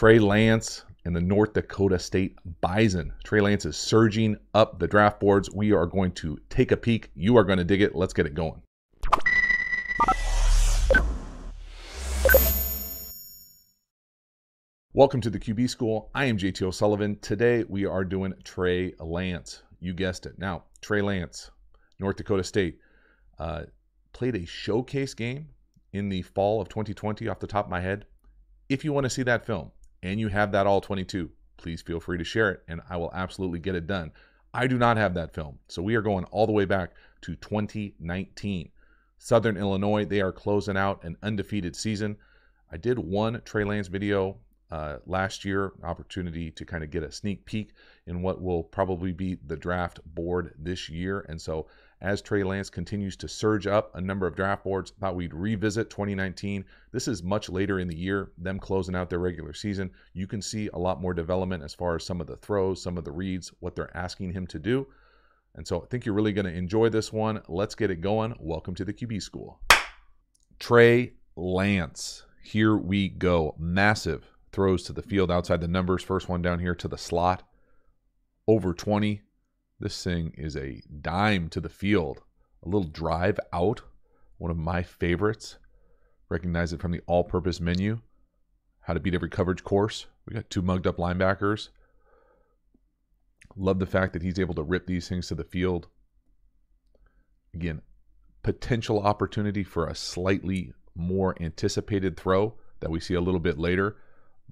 Trey Lance and the North Dakota State Bison. Trey Lance is surging up the draft boards. We are going to take a peek. You are going to dig it. Let's get it going. Welcome to the QB School. I am JT O'Sullivan. Today we are doing Trey Lance. You guessed it. Now, Trey Lance, North Dakota State, played a showcase game in the fall of 2020 off the top of my head. If you want to see that film and you have that all 22, please feel free to share it and I will absolutely get it done. I do not have that film. So we are going all the way back to 2019. Southern Illinois, they are closing out an undefeated season. I did one Trey Lance video last year, opportunity to kind of get a sneak peek in what will probably be the draft board this year. And so as Trey Lance continues to surge up a number of draft boards, thought we'd revisit 2019. This is much later in the year, them closing out their regular season. You can see a lot more development as far as some of the throws, some of the reads, what they're asking him to do. And so I think you're really going to enjoy this one. Let's get it going. Welcome to the QB School. Trey Lance. Here we go. Massive throws to the field outside the numbers. First one down here to the slot. Over 20. This thing is a dime to the field. A little drive out. One of my favorites. Recognize it from the all-purpose menu. How to beat every coverage course. We got two mugged up linebackers. Love the fact that he's able to rip these things to the field. Again, potential opportunity for a slightly more anticipated throw that we see a little bit later.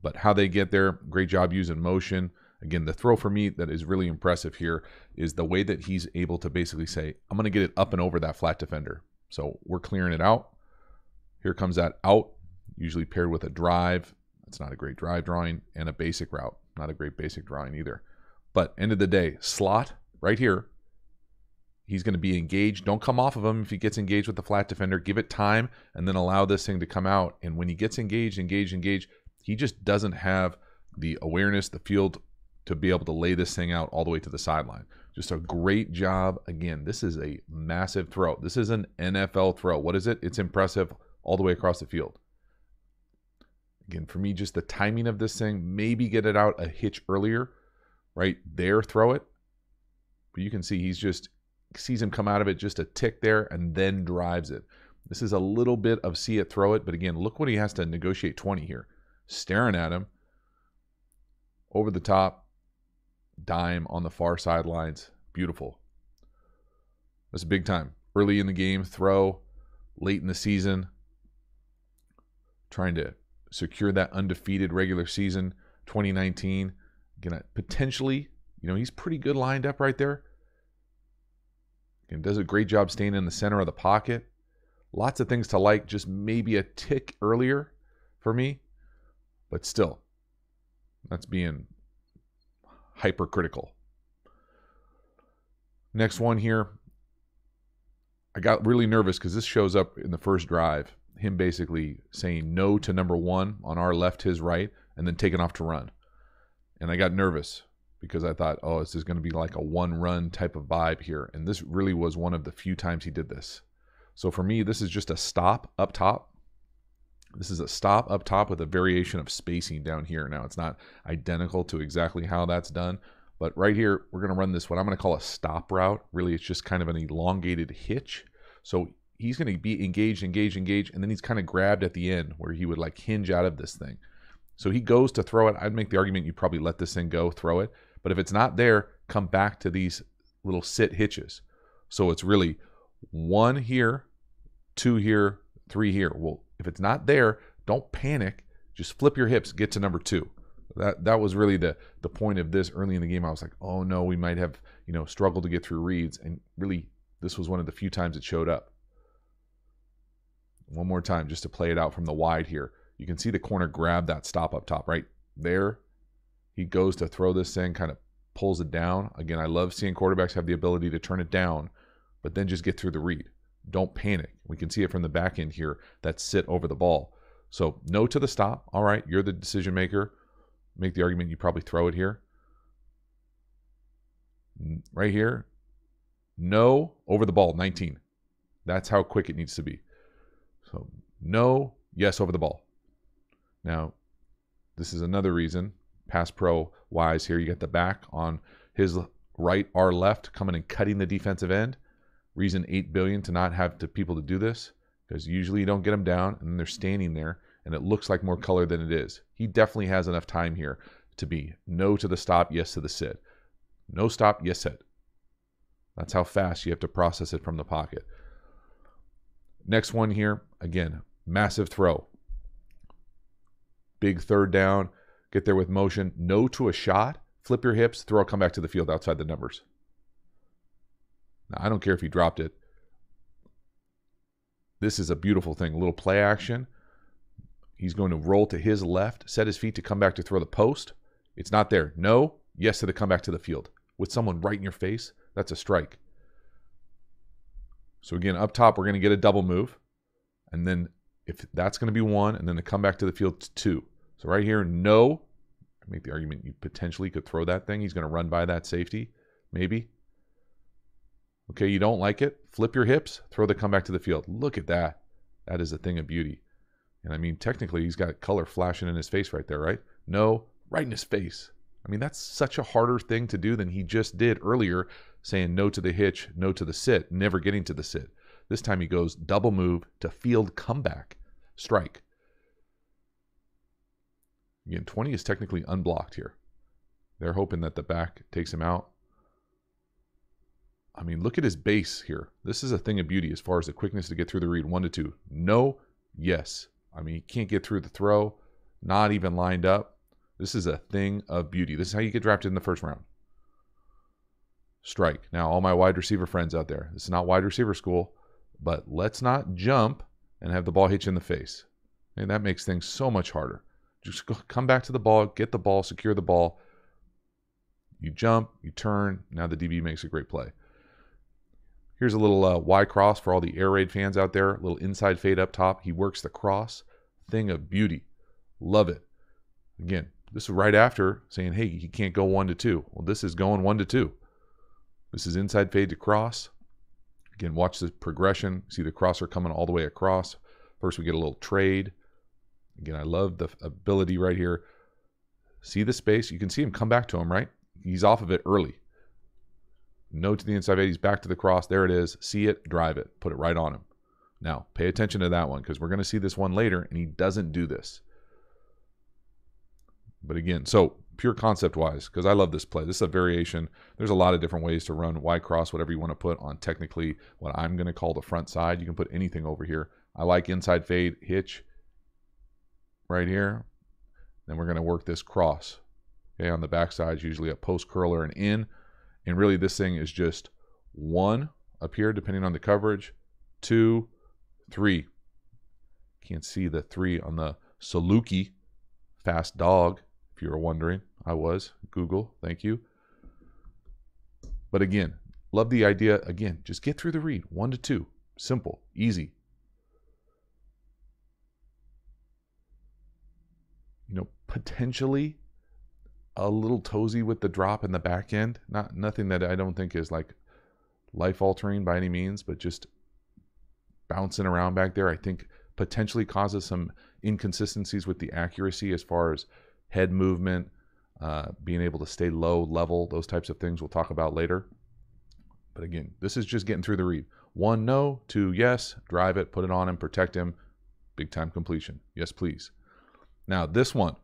But how they get there, great job using motion. Again, the throw for me that is really impressive here is the way that he's able to basically say, I'm going to get it up and over that flat defender. So we're clearing it out. Here comes that out, usually paired with a drive. That's not a great drive drawing, and a basic route. Not a great basic drawing either. But end of the day, slot right here. He's going to be engaged. Don't come off of him if he gets engaged with the flat defender. Give it time and then allow this thing to come out. And when he gets engaged, he just doesn't have the awareness, the field to be able to lay this thing out all the way to the sideline. Just a great job. Again, this is a massive throw. This is an NFL throw. What is it? It's impressive all the way across the field. Again, for me, just the timing of this thing, maybe get it out a hitch earlier, right there, throw it. But you can see he's just, sees him come out of it just a tick there and then drives it. This is a little bit of see it, throw it. But again, look what he has to negotiate 20 here. Staring at him. Over the top. Dime on the far sidelines. Beautiful. That's big time. Early in the game, throw. Late in the season. Trying to secure that undefeated regular season 2019. Again, potentially, he's pretty good lined up right there. Again, does a great job staying in the center of the pocket. Lots of things to like. Just maybe a tick earlier for me. But still, that's being hypercritical. Next one here. I got really nervous because this shows up in the first drive. Him basically saying no to number one on our left, his right, and then taking off to run. And I got nervous because I thought, oh, this is going to be like a one-run type of vibe here. And this really was one of the few times he did this. So for me, this is just a stop up top. This is a stop up top with a variation of spacing down here. Now, it's not identical to exactly how that's done, but right here, we're going to run this what I'm going to call a stop route. Really, it's just kind of an elongated hitch. So he's going to be engaged, and then he's kind of grabbed at the end where he would like hinge out of this thing. So he goes to throw it. I'd make the argument you probably let this thing go, throw it. But if it's not there, come back to these little sit hitches. So it's really 1 here, 2 here, 3 here. Well, if it's not there, don't panic. Just flip your hips, get to number 2. That was really the point of this early in the game. I was like, oh no, we might have struggled to get through reads. And really, this was one of the few times it showed up. One more time just to play it out from the wide here. You can see the corner grab that stop up top right there. He goes to throw this thing, kind of pulls it down. Again, I love seeing quarterbacks have the ability to turn it down, but then just get through the read. Don't panic. We can see it from the back end here that sit over the ball. So no to the stop. All right, you're the decision maker. Make the argument you probably throw it here. Right here. No over the ball, 19. That's how quick it needs to be. So no, yes over the ball. Now, This is another reason, Pass Pro wise here, you got the back on his right, our left, coming and cutting the defensive end. Reason 8 billion to not have people to do this, because usually you don't get them down and then they're standing there and it looks like more color than it is. He definitely has enough time here to be no to the stop, yes to the sit. No stop, yes sit. That's how fast you have to process it from the pocket. Next one here, again, massive throw. Big third down, get there with motion. No to a shot, flip your hips, throw, come back to the field outside the numbers. Now, I don't care if he dropped it. This is a beautiful thing. A little play action. He's going to roll to his left, set his feet to come back to throw the post. It's not there. No, yes to the comeback to the field. With someone right in your face, that's a strike. So again, up top, we're going to get a double move. And then if that's going to be 1, and then the comeback to the field to 2. So right here, no. I make the argument you potentially could throw that thing. He's going to run by that safety, maybe. Okay, you don't like it? Flip your hips, throw the comeback to the field. Look at that. That is a thing of beauty. And I mean, technically, he's got color flashing in his face right there, right? No, right in his face. I mean, that's such a harder thing to do than he just did earlier, saying no to the hitch, no to the sit, never getting to the sit. This time he goes double move to field comeback, strike. Again, 20 is technically unblocked here. They're hoping that the back takes him out. I mean, look at his base here. This is a thing of beauty as far as the quickness to get through the read. 1 to 2. No, yes. I mean, he can't get through the throw, not even lined up. This is a thing of beauty. This is how you get drafted in the first round. Strike. Now, all my wide receiver friends out there, this is not wide receiver school, but let's not jump and have the ball hit you in the face. And that makes things so much harder. Just come back to the ball, get the ball, secure the ball. You jump, you turn. Now the DB makes a great play. Here's a little Y cross for all the air raid fans out there. A little inside fade up top. He works the cross. Thing of beauty. Love it. Again, this is right after saying, hey, he can't go 1 to 2. Well, this is going 1 to 2. This is inside fade to cross. Again, watch the progression. See the crosser coming all the way across. First, we get a little trade. Again, I love the ability right here. See the space? You can see him come back to him, right? He's off of it early. No to the inside fade. He's back to the cross. There it is. See it, drive it. Put it right on him. Now, pay attention to that one because we're going to see this one later, and he doesn't do this. But again, so pure concept-wise, because I love this play. This is a variation. There's a lot of different ways to run Y cross, whatever you want to put on technically what I'm going to call the front side. You can put anything over here. I like inside fade, hitch right here. Then we're going to work this cross. Okay, on the backside, usually a post curler and in. And really this thing is just 1 up here, depending on the coverage, 2, 3. Can't see the 3 on the Saluki fast dog. If you were wondering, I was. Google, thank you. But again, love the idea. Again, just get through the read. 1 to 2. Simple, easy. You know, potentially a little toesy with the drop in the back end. Nothing that I don't think is like life-altering by any means, but just bouncing around back there, I think potentially causes some inconsistencies with the accuracy as far as head movement, being able to stay low level, those types of things we'll talk about later. But again, this is just getting through the read. 1, no. 2, yes. Drive it, put it on him, protect him. Big time completion. Yes, please. Now, this one.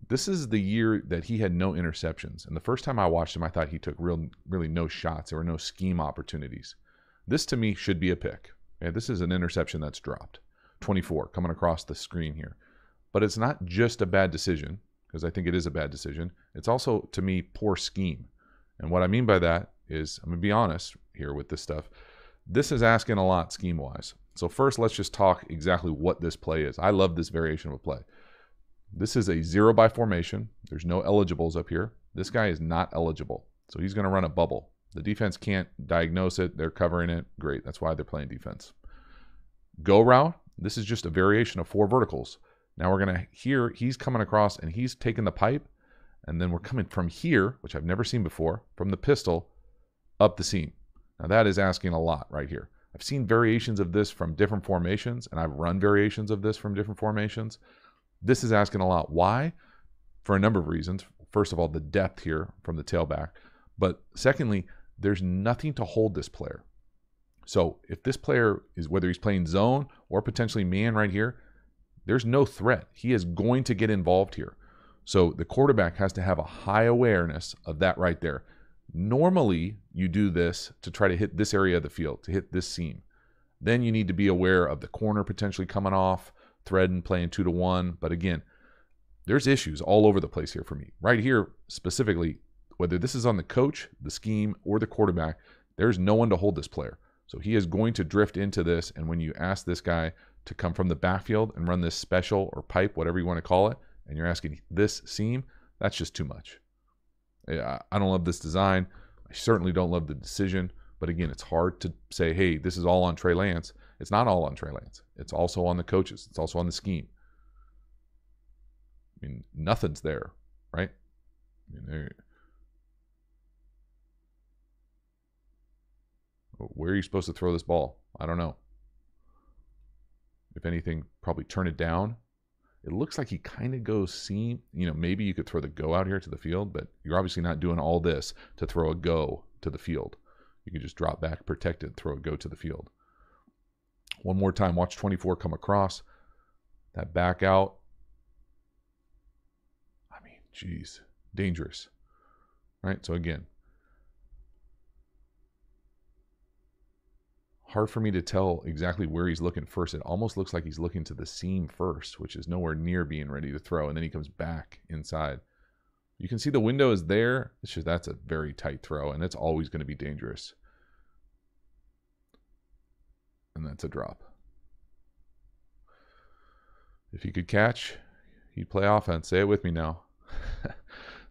This is the year that he had no interceptions. And the first time I watched him, I thought he took really no shots. There were no scheme opportunities. This, to me, should be a pick. Okay, this is an interception that's dropped. 24 coming across the screen here. But it's not just a bad decision, because I think it is a bad decision. It's also, to me, poor scheme. And what I mean by that is, I'm going to be honest here with this stuff. This is asking a lot scheme-wise. So first, let's just talk exactly what this play is. I love this variation of a play. This is a 0 by formation. There's no eligibles up here. This guy is not eligible. So he's going to run a bubble. The defense can't diagnose it. They're covering it. Great. That's why they're playing defense. Go route. This is just a variation of 4 verticals. Now we're going to hear he's coming across and he's taking the pipe. And then we're coming from here, which I've never seen before, from the pistol up the seam. Now that is asking a lot right here. I've seen variations of this from different formations, and I've run variations of this from different formations. This is asking a lot. Why? For a number of reasons. First of all, the depth here from the tailback. But secondly, there's nothing to hold this player. So if this player is, whether he's playing zone or potentially man right here, there's no threat. He is going to get involved here. So the quarterback has to have a high awareness of that right there. Normally, you do this to try to hit this area of the field, to hit this seam. Then you need to be aware of the corner potentially coming off, thread and playing 2-to-1. But again, there's issues all over the place here for me. Right here, specifically, whether this is on the coach, the scheme, or the quarterback, there's no one to hold this player. So he is going to drift into this, and when you ask this guy to come from the backfield and run this special or pipe, whatever you want to call it, and you're asking this seam, that's just too much. I don't love this design. I certainly don't love the decision. But again, it's hard to say, hey, this is all on Trey Lance. It's not all on Trey Lance. It's also on the coaches. It's also on the scheme. I mean, nothing's there, right? I mean, where are you supposed to throw this ball? I don't know. If anything, probably turn it down. It looks like he kind of goes seam. You know, maybe you could throw the go out here to the field, but you're obviously not doing all this to throw a go to the field. You could just drop back, protect it, throw a go to the field. One more time, watch 24 come across. That back out. I mean, geez, dangerous. Right? So again, hard for me to tell exactly where he's looking first. It almost looks like he's looking to the seam first, which is nowhere near being ready to throw, and then he comes back inside. You can see the window is there. It's just that's a very tight throw, and it's always going to be dangerous. And that's a drop. If he could catch, he'd play offense. Say it with me now.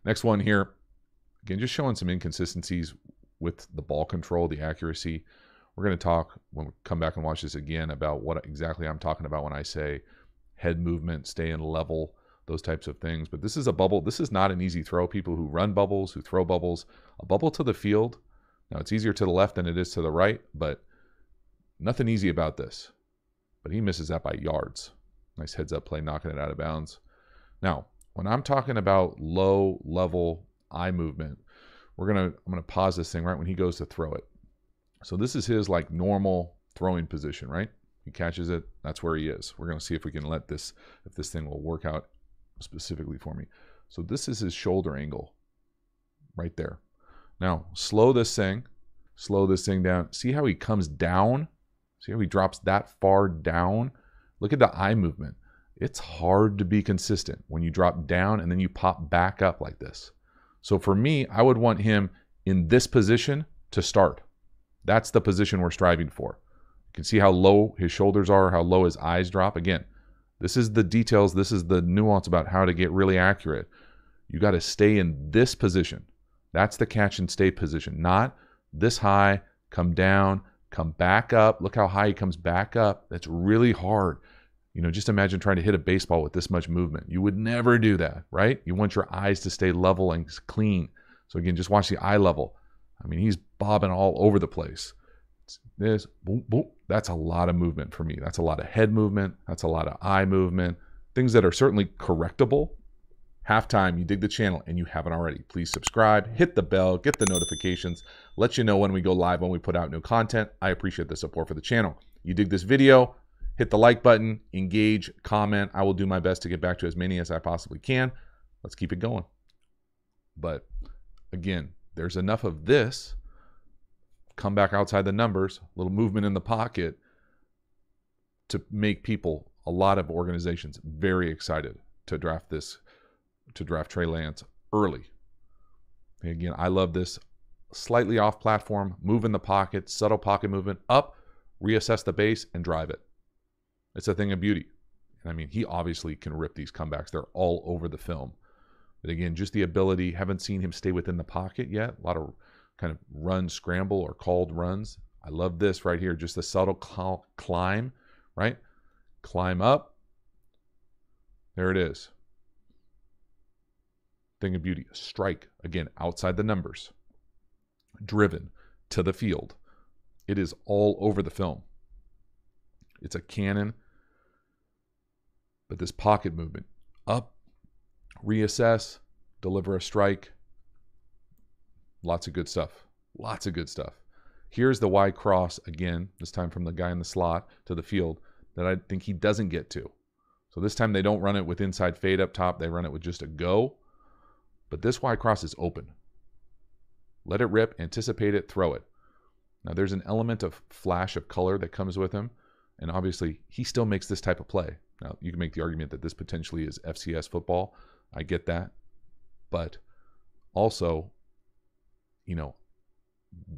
Next one here. Again, just showing some inconsistencies with the ball control, the accuracy. We're going to talk, when we come back and watch this again, about what exactly I'm talking about when I say head movement, staying level, those types of things. But this is a bubble. This is not an easy throw. People who run bubbles, who throw bubbles, a bubble to the field. Now, it's easier to the left than it is to the right, but nothing easy about this. But he misses that by yards. Nice heads-up play, knocking it out of bounds. Now, when I'm talking about low-level eye movement, I'm gonna pause this thing right when he goes to throw it. So this is his like normal throwing position, right? He catches it. That's where he is. We're going to see if we can let this, if this thing will work out specifically for me. So this is his shoulder angle right there. Now, slow this thing down. See how he comes down? See how he drops that far down? Look at the eye movement. It's hard to be consistent when you drop down and then you pop back up like this. So for me, I would want him in this position to start. That's the position we're striving for. You can see how low his shoulders are, how low his eyes drop. Again, this is the details. This is the nuance about how to get really accurate. You got to stay in this position. That's the catch and stay position, not this high, come down, come back up. Look how high he comes back up. That's really hard. You know, just imagine trying to hit a baseball with this much movement. You would never do that, right? You want your eyes to stay level and clean. So again, just watch the eye level. I mean, he's bobbing all over the place. This, boom, boom. That's a lot of movement for me. That's a lot of head movement. That's a lot of eye movement. Things that are certainly correctable. Halftime, you dig the channel and you haven't already. Please subscribe, hit the bell, get the notifications, let you know when we go live, when we put out new content. I appreciate the support for the channel. You dig this video, hit the like button, engage, comment. I will do my best to get back to as many as I possibly can. Let's keep it going. But again, there's enough of this, come back outside the numbers, a little movement in the pocket to make people, a lot of organizations, very excited to draft this, to draft Trey Lance early. And again, I love this slightly off platform, move in the pocket, subtle pocket movement, up, reassess the base, and drive it. It's a thing of beauty. And I mean, he obviously can rip these comebacks. They're all over the film. But again, just the ability, haven't seen him stay within the pocket yet. A lot of kind of run, scramble, or called runs. I love this right here, just a subtle climb, right? Climb up. There it is. Thing of beauty. Strike, again, outside the numbers. Driven to the field. It is all over the film. It's a cannon. But this pocket movement, Up, reassess, deliver a strike. Lots of good stuff. Lots of good stuff. Here's the Y cross again, this time from the guy in the slot to the field that I think he doesn't get to. So this time they don't run it with inside fade up top. They run it with just a go. But this Y cross is open. Let it rip, anticipate it, throw it. Now there's an element of flash of color that comes with him. And obviously he still makes this type of play. Now you can make the argument that this potentially is FCS football. I get that. But also, you know,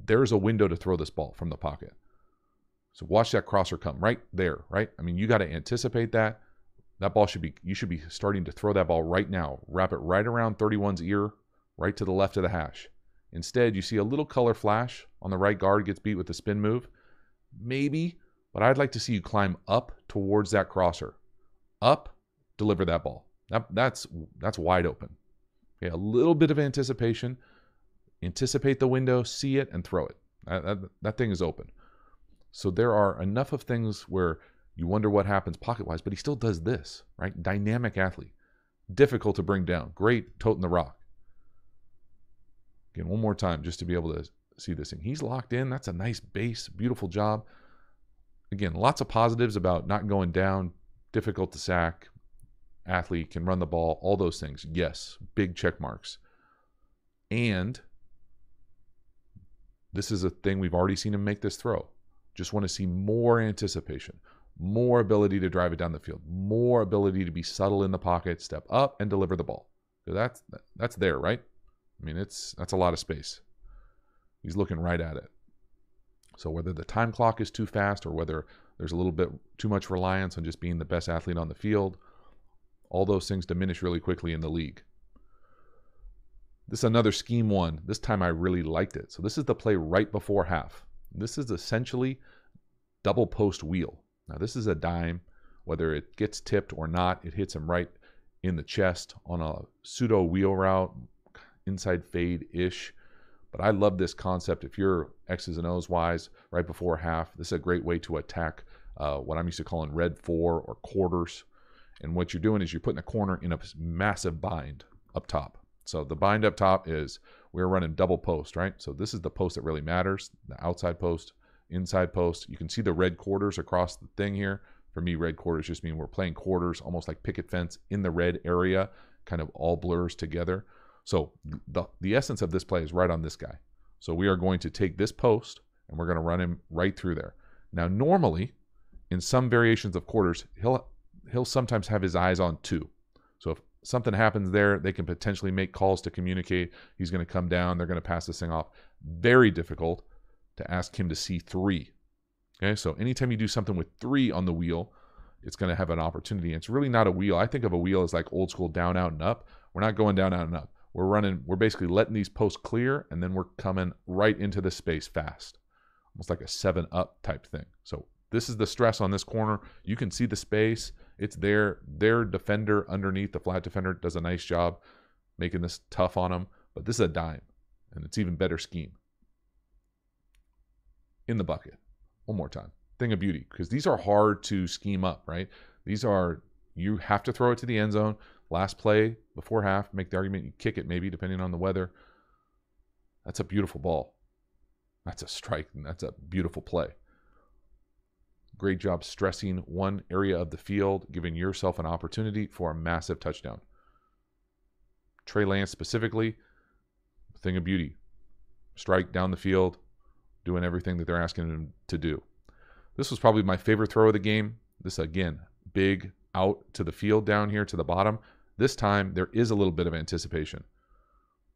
there's a window to throw this ball from the pocket. So watch that crosser come right there, right? I mean, you got to anticipate that. That ball you should be starting to throw that ball right now. Wrap it right around 31's ear, right to the left of the hash. Instead, you see a little color flash on the right guard, gets beat with the spin move. Maybe, but I'd like to see you climb up towards that crosser. Up, deliver that ball. That's wide open. Okay, a little bit of anticipation. Anticipate the window, see it, and throw it. That thing is open. So there are enough of things where you wonder what happens pocket-wise, but he still does this, right? Dynamic athlete. Difficult to bring down. Great toting the rock. Again, one more time just to be able to see this thing. He's locked in. That's a nice base. Beautiful job. Again, lots of positives about not going down. Difficult to sack. Athlete, can run the ball. All those things. Yes, big check marks. And this is a thing we've already seen him make this throw. Just want to see more anticipation, more ability to drive it down the field, more ability to be subtle in the pocket, step up and deliver the ball. So that's there, right? I mean, that's a lot of space. He's looking right at it. So whether the time clock is too fast or whether there's a little bit too much reliance on just being the best athlete on the field, all those things diminish really quickly in the league. This is another scheme one. This time I really liked it. So this is the play right before half. This is essentially double post wheel. Now this is a dime. Whether it gets tipped or not, it hits him right in the chest on a pseudo wheel route, inside fade-ish. But I love this concept. If you're X's and O's wise, right before half, this is a great way to attack what I'm used to calling red 4 or quarters. And what you're doing is you're putting a corner in a massive bind up top. So the bind up top is we're running double post, right? So this is the post that really matters, the outside post, inside post. You can see the red quarters across the thing here. For me, red quarters just mean we're playing quarters, almost like picket fence in the red area, kind of all blurs together. So the essence of this play is right on this guy. So we are going to take this post and we're going to run him right through there. Now, normally, in some variations of quarters, he'll sometimes have his eyes on 2. So if something happens there, they can potentially make calls to communicate. He's going to come down. They're going to pass this thing off. Very difficult to ask him to see 3. Okay, so anytime you do something with 3 on the wheel, it's going to have an opportunity. And it's really not a wheel. I think of a wheel as like old school down, out, and up. We're not going down, out, and up. We're basically letting these posts clear, and then we're coming right into the space fast. Almost like a 7-up type thing. So this is the stress on this corner. You can see the space. It's there. Their defender underneath, the flat defender, does a nice job making this tough on them. But this is a dime, and it's even better scheme. In the bucket. One more time. Thing of beauty, because these are hard to scheme up, right? These are, you have to throw it to the end zone. Last play before half, make the argument, you kick it maybe, depending on the weather. That's a beautiful ball. That's a strike, and that's a beautiful play. Great job stressing one area of the field, giving yourself an opportunity for a massive touchdown. Trey Lance specifically, thing of beauty. Strike down the field, doing everything that they're asking him to do. This was probably my favorite throw of the game. This, again, big out to the field down here to the bottom. This time, there is a little bit of anticipation.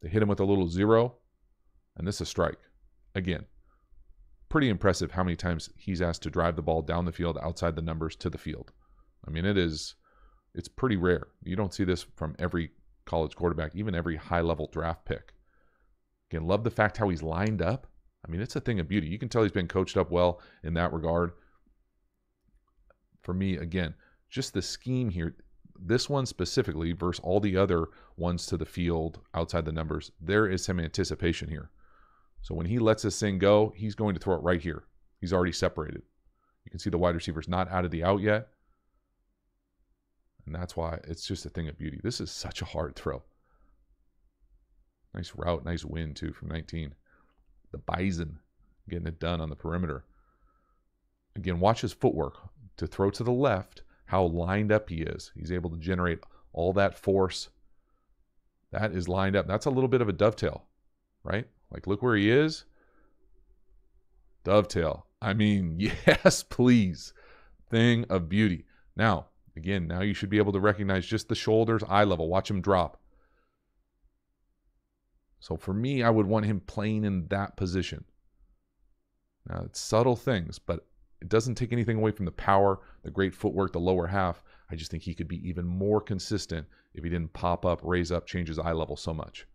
They hit him with a little 0, and this is a strike. Again, pretty impressive how many times he's asked to drive the ball down the field, outside the numbers, to the field. I mean, it's pretty rare. You don't see this from every college quarterback, even every high-level draft pick. Again, love the fact how he's lined up. I mean, it's a thing of beauty. You can tell he's been coached up well in that regard. For me, again, just the scheme here, this one specifically versus all the other ones to the field, outside the numbers, there is some anticipation here. So when he lets this thing go, he's going to throw it right here. He's already separated. You can see the wide receiver's not out of the out yet. And that's why it's just a thing of beauty. This is such a hard throw. Nice route, nice win too from 19. The Bison getting it done on the perimeter. Again, watch his footwork to throw to the left, how lined up he is. He's able to generate all that force. That is lined up. That's a little bit of a dovetail, right? Like, look where he is. Dovetail. I mean, yes, please. Thing of beauty. Now, again, now you should be able to recognize just the shoulders, eye level. Watch him drop. So for me, I would want him playing in that position. Now, it's subtle things, but it doesn't take anything away from the power, the great footwork, the lower half. I just think he could be even more consistent if he didn't pop up, raise up, change his eye level so much.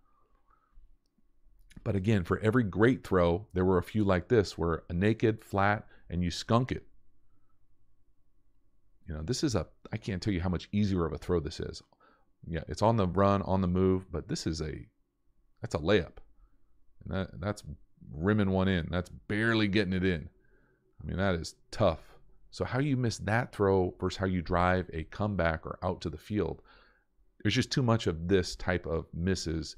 But again, for every great throw, there were a few like this where a naked, flat, and you skunk it. You know, this is I can't tell you how much easier of a throw this is. Yeah, it's on the run, on the move, but this is that's a layup. And that's rimming one in. That's barely getting it in. I mean, that is tough. So how you miss that throw versus how you drive a comeback or out to the field, there's just too much of this type of misses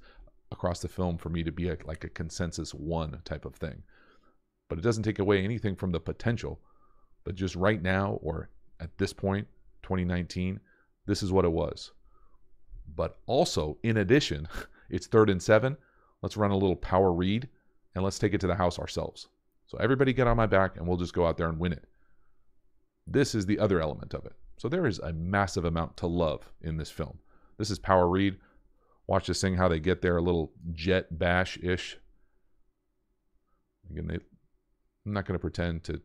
across the film for me to be like a consensus one type of thing. But it doesn't take away anything from the potential. But just right now, or at this point, 2019, this is what it was. But also, in addition, it's 3rd and 7. Let's run a little power read, and let's take it to the house ourselves. So everybody get on my back, and we'll just go out there and win it. This is the other element of it. So there is a massive amount to love in this film. This is power read. Watch this thing, how they get there, a little jet bash-ish. Again, I'm not going to pretend to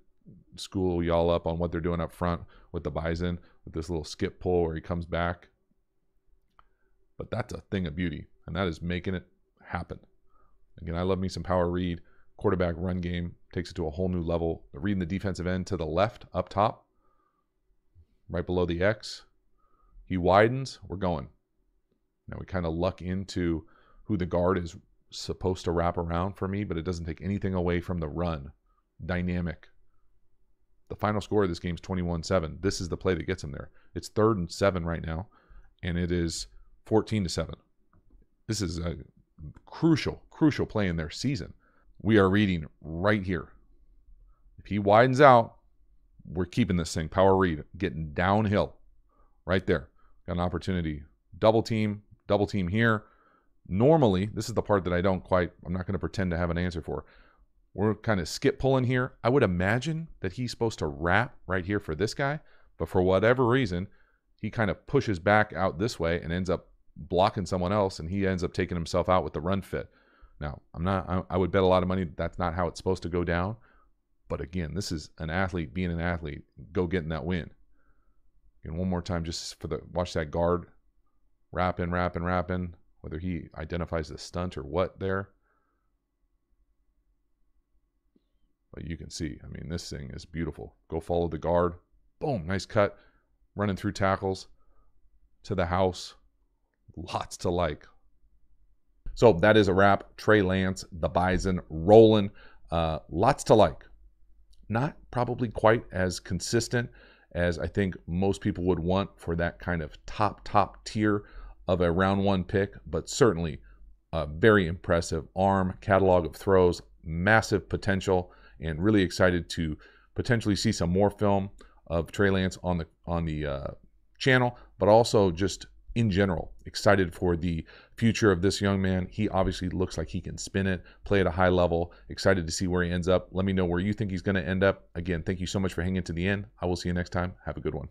school y'all up on what they're doing up front with the Bison, with this little skip pull where he comes back. But that's a thing of beauty, and that is making it happen. Again, I love me some power read. Quarterback run game takes it to a whole new level. Reading the defensive end to the left, up top, right below the X. He widens, we're going. Now we kind of luck into who the guard is supposed to wrap around for me, but it doesn't take anything away from the run. Dynamic. The final score of this game is 21-7. This is the play that gets him there. It's 3rd and 7 right now, and it is 14-7. This is a crucial play in their season. We are reading right here. If he widens out, we're keeping this thing. Power read, getting downhill. Right there. Got an opportunity. Double team here. Normally, this is the part that I'm not going to pretend to have an answer for. We're kind of skip pulling here. I would imagine that he's supposed to wrap right here for this guy, but for whatever reason, he kind of pushes back out this way and ends up blocking someone else, and he ends up taking himself out with the run fit. Now, I would bet a lot of money that's not how it's supposed to go down. But again, this is an athlete being an athlete, go getting that win. And one more time, just watch that guard wrapping, whether he identifies the stunt or what there. But you can see, I mean, this thing is beautiful. Go follow the guard. Boom, nice cut. Running through tackles to the house. Lots to like. So that is a wrap. Trey Lance, the Bison, rolling. Lots to like. Not probably quite as consistent as I think most people would want for that kind of top tier of a round 1 pick, but certainly a very impressive arm, catalog of throws, massive potential, and really excited to potentially see some more film of Trey Lance on the channel, but also just in general, excited for the future of this young man. He obviously looks like he can spin it, play at a high level. Excited to see where he ends up. Let me know where you think he's going to end up. Again, thank you so much for hanging to the end. I will see you next time. Have a good one.